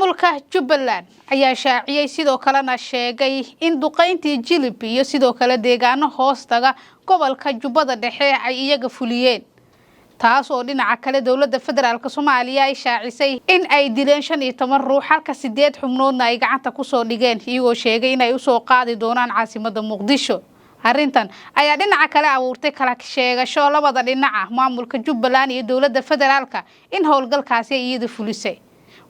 maamulka Jubbaland ayaa shaaciyay sidoo kalena sheegay in duqeyntii Jilib iyo sidoo kale deegaano hoostaga gobolka Jubbada Dhexe ay iyaga fuliyeen taas oo dhinaca kale dawladda federaalka Soomaaliya ay shaacisay in ay dileen 15 ruux halka 8 xubnoodna ay gacanta ku soo dhigeen iyagoo sheegay in ay u soo qaadi doonaan caasimadda Muqdisho. arrintan ayaa dhinaca kale abuurtay kala sheegasho labada dhinaca maamulka Jubbaland iyo dawladda federaalka in howlgalkaasi ay iyada fulisay.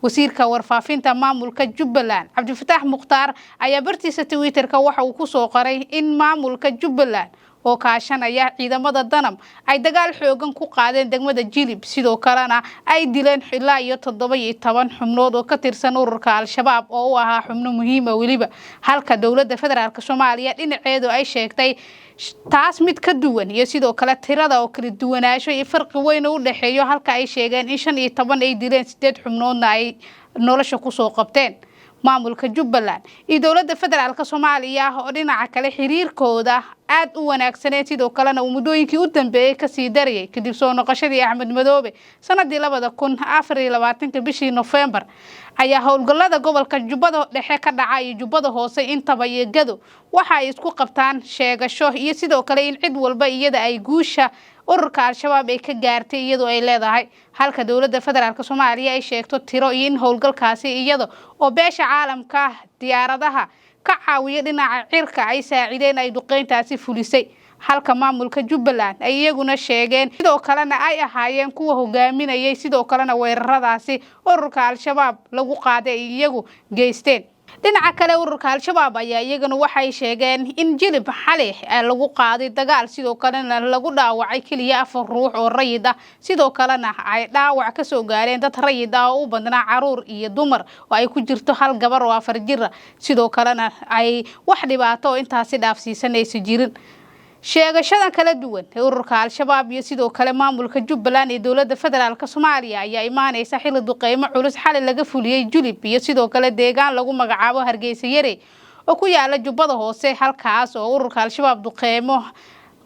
wasiirka warfaafinta maamulka Jubbaland Cabdifataax Mukhtaar ayaa bartiisa Twitter-ka waxa uu ku soo qoray in maamulka Jubbaland oo kaashanaya ciidamada danam ay dagaal xoogan ku qaadeen degmada Jilib sidoo kalena ay dileen ilaa iyo 17 xubnood oo ka tirsan ururka Al-Shabaab oo u ahaa xubno muhiim ah waliba halka dawladda federaalka Soomaaliya dhinaceedu ay sheegtay taas mid ka duwan iyo sidoo kale tirada oo kala duwanaansho iyo farqi weyn u dhaxeeyo halka ay sheegeen in 15 ay dileen 8 xubnoodna ay nolosha ku soo qabteen. maamulka Jubbaland iyo dawladda federaalka Soomaaliya oo dhinaca kale xiriirkooda aad u wanaagsaneen sidoo kalena muddooyinkii u dambeeyay ka sii darayay kadib soo noqoshadii Axmed Madoobe sanadii 2024 bishii November ayaa howlgallada gobolka Jubbada Dhexe ka dhacay iyo Jubbada Hoose intaba iyo Gado waxa ay isku qabtaan sheegasho iyo sidoo kale in cid walba iyada ay guusha ururka Al-Shabaab ay ka gaartay iyadoo ay leedahay halka dawladda federaalka Soomaaliya ay sheegto tiro in howlgalkaasi iyada oo beesha caalamka diyaaradaha ka caawiya dhinaca cirka ay saacideen ay duqeyntaasi fulisay halka maamulka Jubbaland ay iyaguna sheegeen sidoo kalena ay ahaayeen kuwa hogaaminayay sidoo kalena weeraradaasi ururka Al-Shabaab lagu qaaday iyagu geysteen. dhinaca kale ururka Al-Shabaab ayaa iyaguna waxay sheegeen in Jilib xalay lagu qaaday dagaal sidoo kalena lagu dhaawacay kaliya 4 ruux oo rayid ah sidoo kalena ay dhaawac ka soo gaareen dad rayid ah oo u badnaa caruur iyo dumar oo ay ku jirto hal gabar oo 4 jir ah sidoo kalena ay wax dhibaato intaasi dhaafsiisanaysa jirin. sheegashada kala duwan ee ururka Al-Shabaab iyo sidoo kale maamulka Jubbaland iyo dawladda federaalka Soomaaliya ayaa imaanaysa xilli duqeymo culus xalay laga fuliyay Jilib iyo sidoo kale deegaan lagu magacaabo Hargeysa Yare oo ku yaala Jubbada Hoose halkaas oo ururka Al-Shabaab duqeymo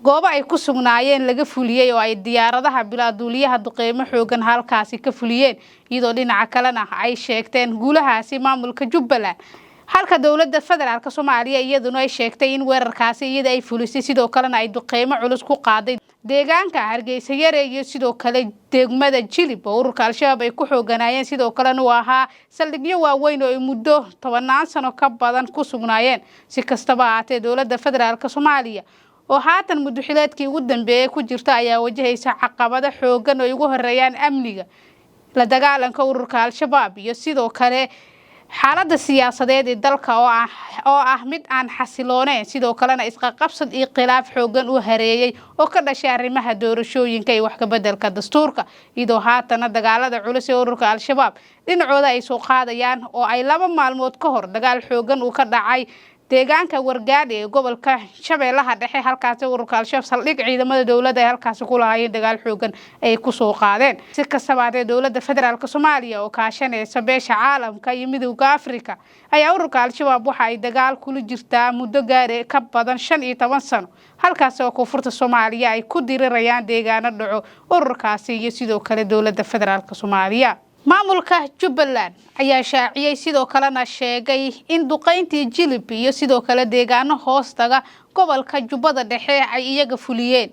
goobo ay ku sugnaayeen laga fuliyay oo ay diyaaradaha bilaaduuliyaha duqeymo xoogan halkaasi ka fuliyeen iyadoo dhinaca kalena ay sheegteen guulahaasi maamulka Jubbaland halka dawladda federaalka Soomaaliya iyaduna ay sheegtay in weerarkaasi iyada ay fulisay sidoo kalena ay duqeymo culus ku qaaday deegaanka Hargeysa Yare iyo sidoo kale degmada Jilib oo ururka Al-Shabaab ay ku xooganayeen sidoo kalena waa saldhigyo waaweyn oo ay muddo 10 sano ka badan ku sugnaayeen. si kastaba ahaatee dawladda federaalka Soomaaliya oo haatan muddo xileedkii ugu dambeeyay ku jirta ayaa wajahaysa caqabado xoogan oo ugu horeeyaan amniga la dagaalanka ururka Al-Shabaab iyo sidoo kale xaaladda siyaasadeed ee dalka oo ah mid aan xasilooneyn sidoo kalena isqaqabsad iyo khilaaf xoogan u hareeyay oo ka dhashay arrimaha doorashooyinka iyo wax ka bedelka dastuurka iyadoo haatan dagaalada culus ee ururka Al-Shabaab dhinacooda ay soo qaadayaan oo ay 2 maalmood ka hor dagaal xoogan uu ka dhacay deegaanka Wargaadhi ee gobolka Shabeellaha Dhexe halkaas ururka Al-Shabaab saldhig ciidamada dawladda ay halkaas ku lahaayeen dagaal xoogan ay ku soo qaadeen. si kastaba dawladda federaalka Soomaaliya oo kaashanaysa beesha caalamka iyo midowga Afrika ayaa ururka Al-Shabaab waxa ay dagaal kula jirtaa muddo gaar ka badan 15 sano halkaas oo koonfurta Soomaaliya ay ku dirirayaan deegaano dhaco ururkaasi iyo sidoo kale dawladda federaalka Soomaaliya. maamulka Jubbaland ayaa shaaciyay sidoo kalena sheegay in duqeyntii Jilib iyo sidoo kale deegaano hoostaga gobolka Jubbada Dhexe ay iyaga fuliyeen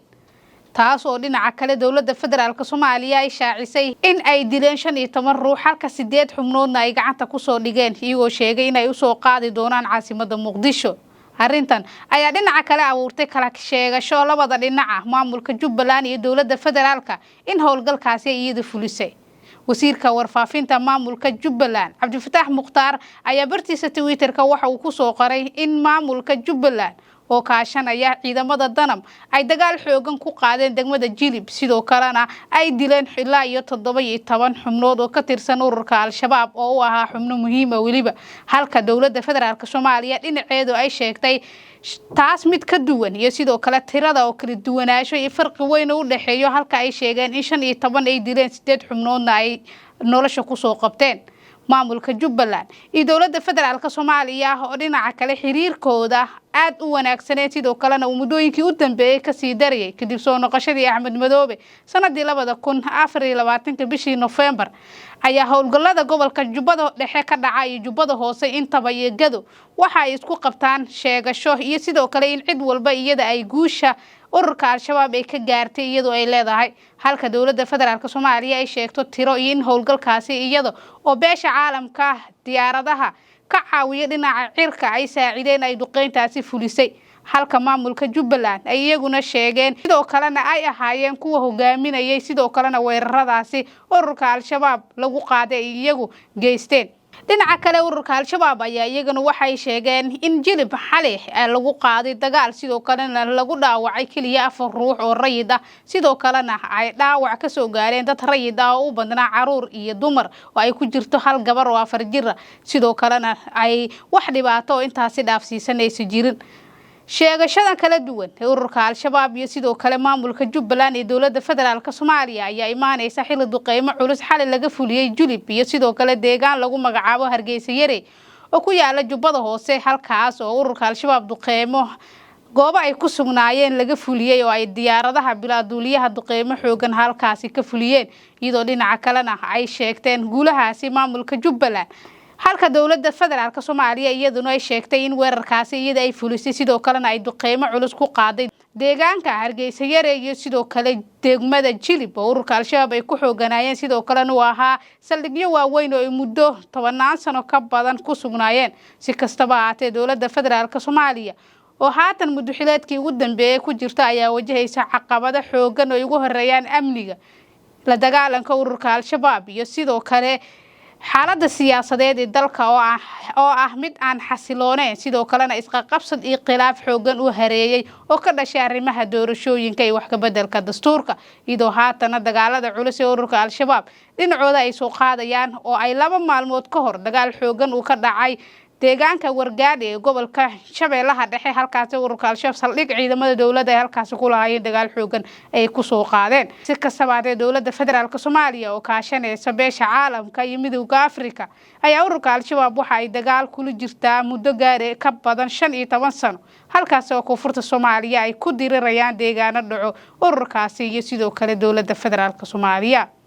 taas oo dhinaca kale dawladda federaalka Soomaaliya ay shaacisay in ay dileen 15 ruux halka 8 xubnoodna ay gacanta ku soo dhigeen iyagoo sheegay in ay u soo qaadi doonaan caasimadda Muqdisho. arrintan ayaa dhinaca kale abuurtay kala sheegasho labada dhinaca maamulka Jubbaland iyo dawladda federaalka in howlgalkaasi iyada fulisay. wasiirka warfaafinta maamulka Jubbaland Cabdifataax Mukhtaar ayaa bartiisa Twitter-ka waxa uu ku soo qoray in maamulka Jubbaland oo kaashanaya ciidamada danam ay dagaal xoogan ku qaadeen degmada Jilib sidoo kalena ay dileen ilaa iyo 17 xubnood oo ka tirsan ururka Al-Shabaab oo u ahaa xubno muhiim ah waliba halka dawladda federaalka Soomaaliya dhinaceedu ay sheegtay taas mid ka duwan iyo sidoo kale tirada oo kala duwanaansho iyo farqi weyn u dhaxeeyo halka ay sheegeen in 15 ay dileen 8 xubnoodna ay nolosha ku soo qabteen. maamulka Jubbaland iyo dawladda federaalka Soomaaliya oo dhinaca kale xiriirkooda aad u wanaagsaneed sidoo kalena uu muddooyinkii u dambeeyay ka sii darayay kadib soo noqoshadii Axmed Madoobe sanadii 2024 bishii November ayaa howlgallada gobolka Jubbada Dhexe ka dhacay Jubbada Hoose intaba iyo Gado waxa ay isku qabtaan sheegasho iyo sidoo kale in cid walba iyada ay guusha ururka Al-Shabaab ay ka gaartay iyadoo ay leedahay halka dawladda federaalka Soomaaliya ay sheegto tiro in howlgalkaasi iyada oo beesha caalamka diyaaradaha ka caawiya dhinaca cirka ay saacideen ay duqeyntaasi fulisay halka maamulka Jubbaland ay iyaguna sheegeen sidoo kalena ay ahaayeen kuwa hogaaminayay sidoo kalena weeraradaasi ururka Al-Shabaab lagu qaaday iyagu geysteen dhinaca kale ururka Al-Shabaab ayaa iyaguna waxay sheegeen in jilib xalay lagu qaaday dagaal sidoo kalena lagu dhaawacay kaliya 4 ruux oo rayid ah sidoo kalena ay dhaawac ka soo gaareen dad rayid ah oo u badnaa caruur iyo dumar oo ay ku jirto hal gabar oo 4 jir sidoo kalena ay wax dhibaato intaasi dhaafsiisanaysa jirin sheegashadan kala duwan ururka Al-Shabaab iyo sidoo kale maamulka Jubbaland ee dawladda federaalka Soomaaliya ayaa imaanaysa xilli duqeymo culus xalay laga fuliyay Julib iyo sidoo kale deegaan lagu magacaabo Hargeysa Yare oo ku yaala Jubbada Hoose halkaas oo ururka Al-Shabaab duqeymo goobo ay ku sugnaayeen laga fuliyay oo ay diyaaradaha bilaaduuliyaha duqeymo xoogan halkaasi ka fuliyeen iyadoo dhinaca kalena ay sheegteen guulahaasi maamulka Jubbaland halka dawladda federaalka Soomaaliya iyaduna ay sheegtay in weerarkaasi iyada ay fulisay sidoo kalena ay duqeymo culus ku qaaday deegaanka Hargeysa Yare iyo sidoo kale degmada Jilib oo ururka Al-Shabaab ay ku xooganayeen sidoo kalena uu ahaa saldhigyo waaweyn oo ay muddo 10 sano ka badan ku sugnaayeen si kastaba ahaatee dawladda federaalka Soomaaliya oo haatan muddo xileedkii ugu dambeeyay ku jirta ayaa wajahaysa caqabado xoogan oo ugu horeeyaan amniga la dagaalanka ururka Al-Shabaab iyo sidoo kale xaaladda siyaasadeed ee dalka oo ah mid aan xasilooneyn sidoo kalena isqaqabsad iyo khilaaf xoogan u hareeyay oo ka dhashay arrimaha doorashooyinka iyo wax ka bedelka dastuurka iyadoo haatan dagaalada culus ee ururka Al-Shabaab dhinacooda ay soo qaadayaan oo ay 2 maalmood ka hor dagaal xoogan uu ka dhacay deegaanka Wargaadh ee gobolka Shabeellaha Dhexe halkaas ururka Al-Shabaab saldhig ciidamada dawladda ay halkaas ku lahaayeen dagaal xoogan ay ku soo qaadeen si kastaba dawladda federaalka Soomaaliya oo kaashanaysa beesha caalamka iyo midowga Afrika ayaa ururka Al-Shabaab waxa ay dagaal kula jirtaa muddo gaar ka badan 15 sano halkaas oo koonfurta Soomaaliya ay ku dirirayaan deegaano dhaco ururkaasi iyo sidoo kale dawladda federaalka Soomaaliya